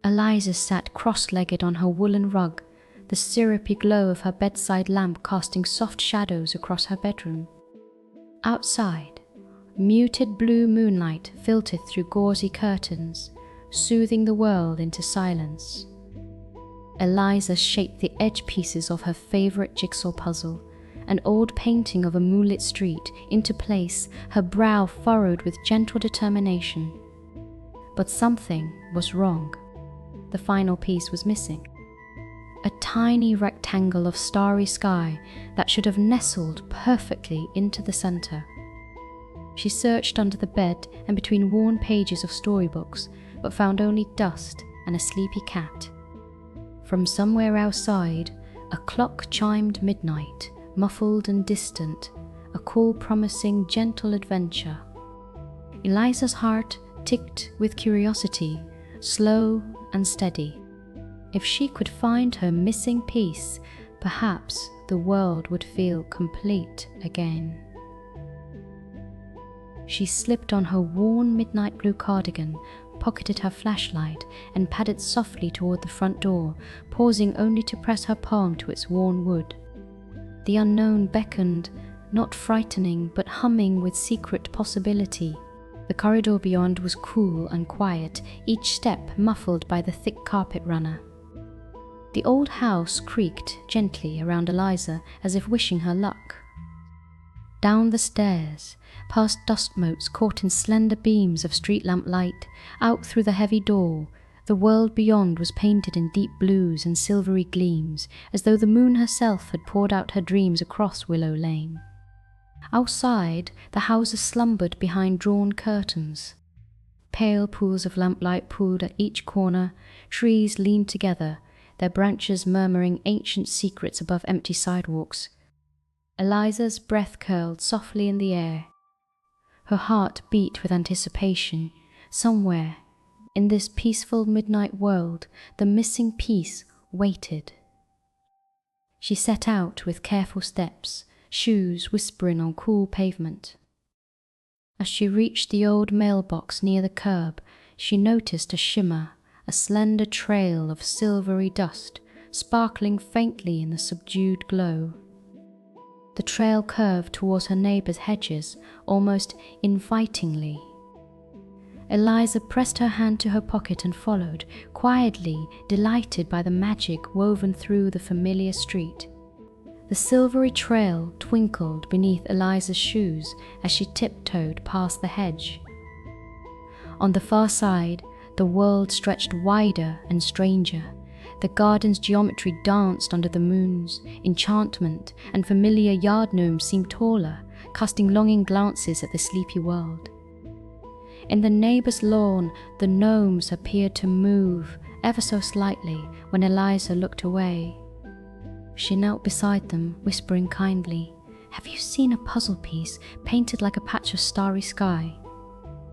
Eliza sat cross-legged on her woolen rug, the syrupy glow of her bedside lamp casting soft shadows across her bedroom. Outside, muted blue moonlight filtered through gauzy curtains, soothing the world into silence. Eliza shaped the edge pieces of her favorite jigsaw puzzle, an old painting of a moonlit street, into place, her brow furrowed with gentle determination. But something was wrong. The final piece was missing. A tiny rectangle of starry sky that should have nestled perfectly into the center. She searched under the bed and between worn pages of storybooks, but found only dust and a sleepy cat. From somewhere outside, a clock chimed midnight, muffled and distant, a call promising gentle adventure. Eliza's heart ticked with curiosity, slow and steady. If she could find her missing piece, perhaps the world would feel complete again. She slipped on her worn midnight blue cardigan, pocketed her flashlight, and padded softly toward the front door, pausing only to press her palm to its worn wood. The unknown beckoned, not frightening, but humming with secret possibility. The corridor beyond was cool and quiet, each step muffled by the thick carpet runner. The old house creaked gently around Eliza as if wishing her luck. Down the stairs, past dust motes caught in slender beams of street lamp light, out through the heavy door, the world beyond was painted in deep blues and silvery gleams, as though the moon herself had poured out her dreams across Willow Lane. Outside, the houses slumbered behind drawn curtains. Pale pools of lamplight pooled at each corner, trees leaned together, their branches murmuring ancient secrets above empty sidewalks. Eliza's breath curled softly in the air. Her heart beat with anticipation. Somewhere, in this peaceful midnight world, the missing piece waited. She set out with careful steps, shoes whispering on cool pavement. As she reached the old mailbox near the curb, she noticed a shimmer, a slender trail of silvery dust, sparkling faintly in the subdued glow. The trail curved towards her neighbor's hedges, almost invitingly. Eliza pressed her hand to her pocket and followed, quietly delighted by the magic woven through the familiar street. The silvery trail twinkled beneath Eliza's shoes as she tiptoed past the hedge. On the far side, the world stretched wider and stranger. The garden's geometry danced under the moon's enchantment, and familiar yard gnomes seemed taller, casting longing glances at the sleepy world. In the neighbor's lawn, the gnomes appeared to move ever so slightly when Eliza looked away. She knelt beside them, whispering kindly, "Have you seen a puzzle piece painted like a patch of starry sky?"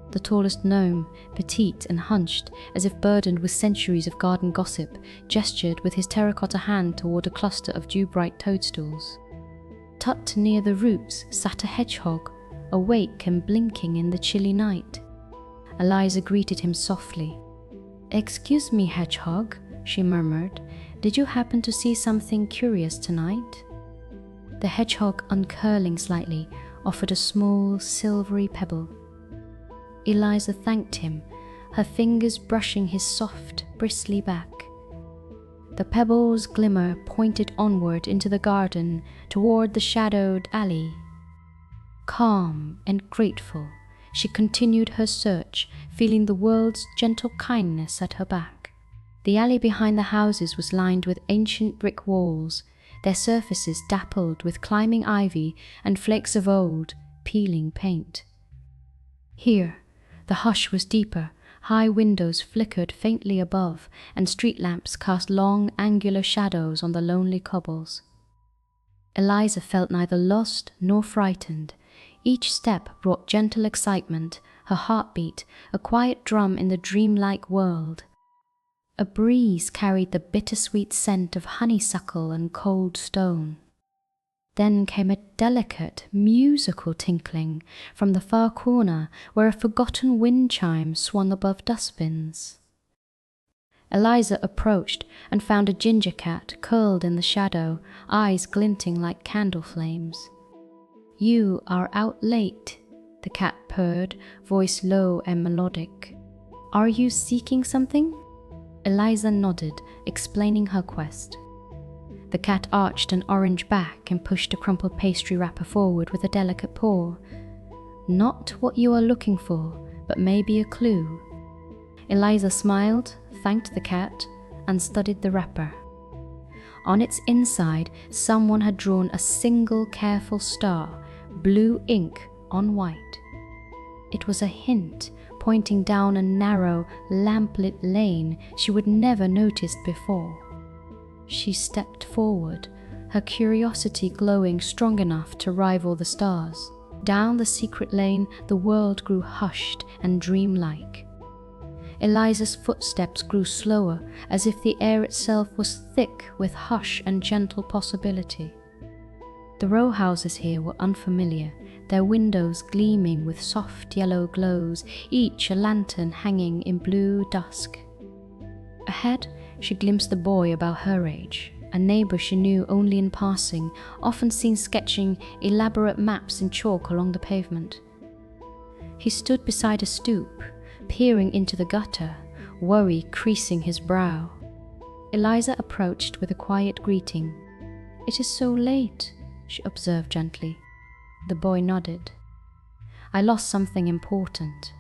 The tallest gnome, petite and hunched, as if burdened with centuries of garden gossip, gestured with his terracotta hand toward a cluster of dew-bright toadstools. Tucked near the roots sat a hedgehog, awake and blinking in the chilly night. Eliza greeted him softly. "Excuse me, hedgehog," she murmured. "Did you happen to see something curious tonight?" The hedgehog, uncurling slightly, offered a small, silvery pebble. Eliza thanked him, her fingers brushing his soft, bristly back. The pebble's glimmer pointed onward into the garden, toward the shadowed alley. Calm and grateful, she continued her search, feeling the world's gentle kindness at her back. The alley behind the houses was lined with ancient brick walls, their surfaces dappled with climbing ivy and flakes of old, peeling paint. Here, the hush was deeper, high windows flickered faintly above, and street lamps cast long, angular shadows on the lonely cobbles. Eliza felt neither lost nor frightened. Each step brought gentle excitement, her heartbeat, a quiet drum in the dreamlike world. A breeze carried the bittersweet scent of honeysuckle and cold stone. Then came a delicate, musical tinkling from the far corner where a forgotten wind chime swung above dustbins. Eliza approached and found a ginger cat curled in the shadow, eyes glinting like candle flames. "You are out late," the cat purred, voice low and melodic. "Are you seeking something?" Eliza nodded, explaining her quest. The cat arched an orange back and pushed a crumpled pastry wrapper forward with a delicate paw. "Not what you are looking for, but maybe a clue." Eliza smiled, thanked the cat, and studied the wrapper. On its inside, someone had drawn a single careful star, blue ink on white. It was a hint pointing down a narrow, lamplit lane she would never noticed before. She stepped forward, her curiosity glowing strong enough to rival the stars. Down the secret lane, the world grew hushed and dreamlike. Eliza's footsteps grew slower, as if the air itself was thick with hush and gentle possibility. The row houses here were unfamiliar, their windows gleaming with soft yellow glows, each a lantern hanging in blue dusk. Ahead, she glimpsed a boy about her age, a neighbor she knew only in passing, often seen sketching elaborate maps in chalk along the pavement. He stood beside a stoop, peering into the gutter, worry creasing his brow. Eliza approached with a quiet greeting. "It is so late," she observed gently. The boy nodded. "I lost something important."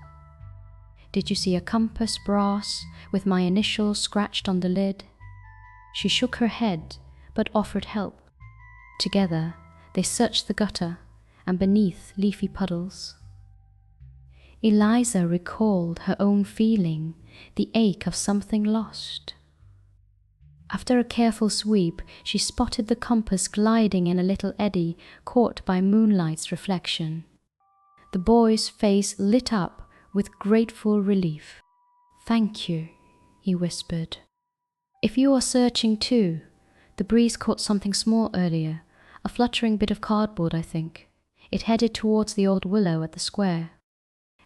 "Did you see a compass brass with my initials scratched on the lid?" She shook her head, but offered help. Together, they searched the gutter and beneath leafy puddles. Eliza recalled her own feeling, the ache of something lost. After a careful sweep, she spotted the compass gliding in a little eddy, caught by moonlight's reflection. The boy's face lit up with grateful relief. "Thank you," he whispered. "If you are searching too, the breeze caught something small earlier, a fluttering bit of cardboard, I think. It headed towards the old willow at the square."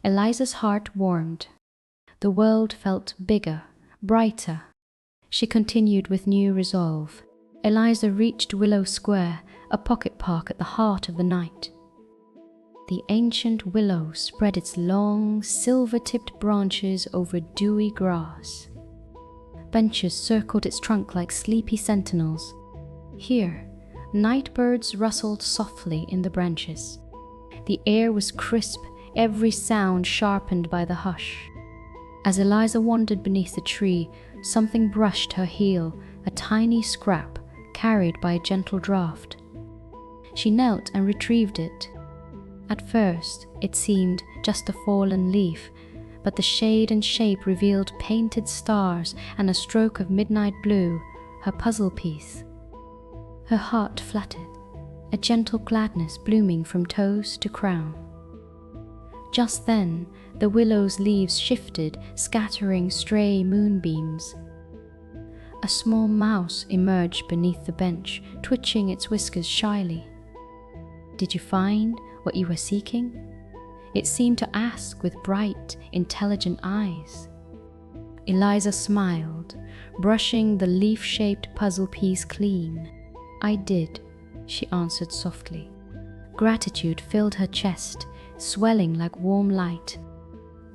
Eliza's heart warmed. The world felt bigger, brighter. She continued with new resolve. Eliza reached Willow Square, a pocket park at the heart of the night. The ancient willow spread its long, silver-tipped branches over dewy grass. Benches circled its trunk like sleepy sentinels. Here, night birds rustled softly in the branches. The air was crisp, every sound sharpened by the hush. As Eliza wandered beneath the tree, something brushed her heel, a tiny scrap carried by a gentle draught. She knelt and retrieved it. At first, it seemed just a fallen leaf, but the shade and shape revealed painted stars and a stroke of midnight blue, her puzzle piece. Her heart fluttered, a gentle gladness blooming from toes to crown. Just then, the willow's leaves shifted, scattering stray moonbeams. A small mouse emerged beneath the bench, twitching its whiskers shyly. "Did you find what you were seeking?" It seemed to ask with bright, intelligent eyes. Eliza smiled, brushing the leaf-shaped puzzle piece clean. "I did," she answered softly. Gratitude filled her chest, swelling like warm light.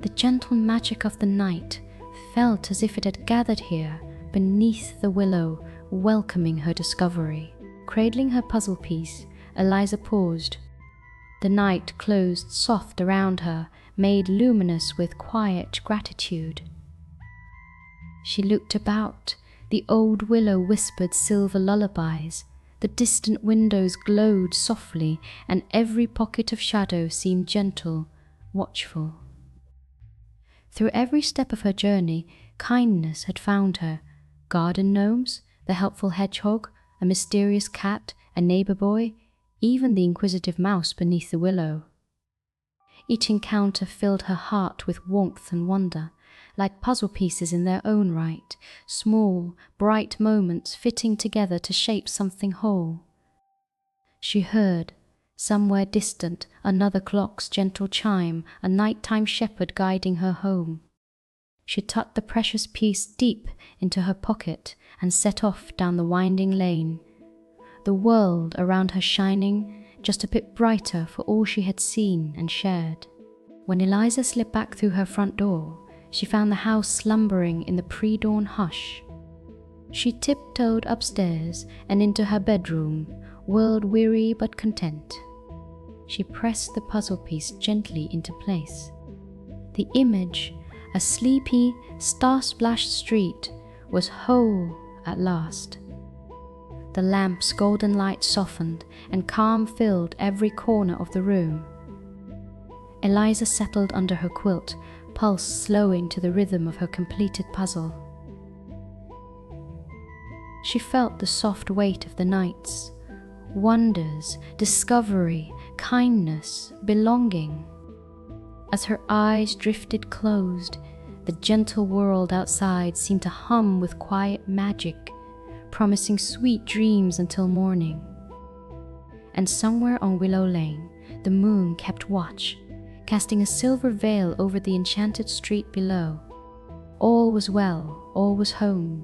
The gentle magic of the night felt as if it had gathered here beneath the willow, welcoming her discovery. Cradling her puzzle piece, Eliza paused. The night closed soft around her, made luminous with quiet gratitude. She looked about. The old willow whispered silver lullabies. The distant windows glowed softly, and every pocket of shadow seemed gentle, watchful. Through every step of her journey, kindness had found her. Garden gnomes, the helpful hedgehog, a mysterious cat, a neighbor boy, even the inquisitive mouse beneath the willow. Each encounter filled her heart with warmth and wonder, like puzzle pieces in their own right, small, bright moments fitting together to shape something whole. She heard, somewhere distant, another clock's gentle chime, a nighttime shepherd guiding her home. She tucked the precious piece deep into her pocket and set off down the winding lane, the world around her shining just a bit brighter for all she had seen and shared. When Eliza slipped back through her front door, she found the house slumbering in the pre-dawn hush. She tiptoed upstairs and into her bedroom, world-weary but content. She pressed the puzzle piece gently into place. The image, a sleepy, star-splashed street, was whole at last. The lamp's golden light softened and calm filled every corner of the room. Eliza settled under her quilt, pulse slowing to the rhythm of her completed puzzle. She felt the soft weight of the nights, wonders, discovery, kindness, belonging. As her eyes drifted closed, the gentle world outside seemed to hum with quiet magic, promising sweet dreams until morning. And somewhere on Willow Lane, the moon kept watch, casting a silver veil over the enchanted street below. All was well, all was home.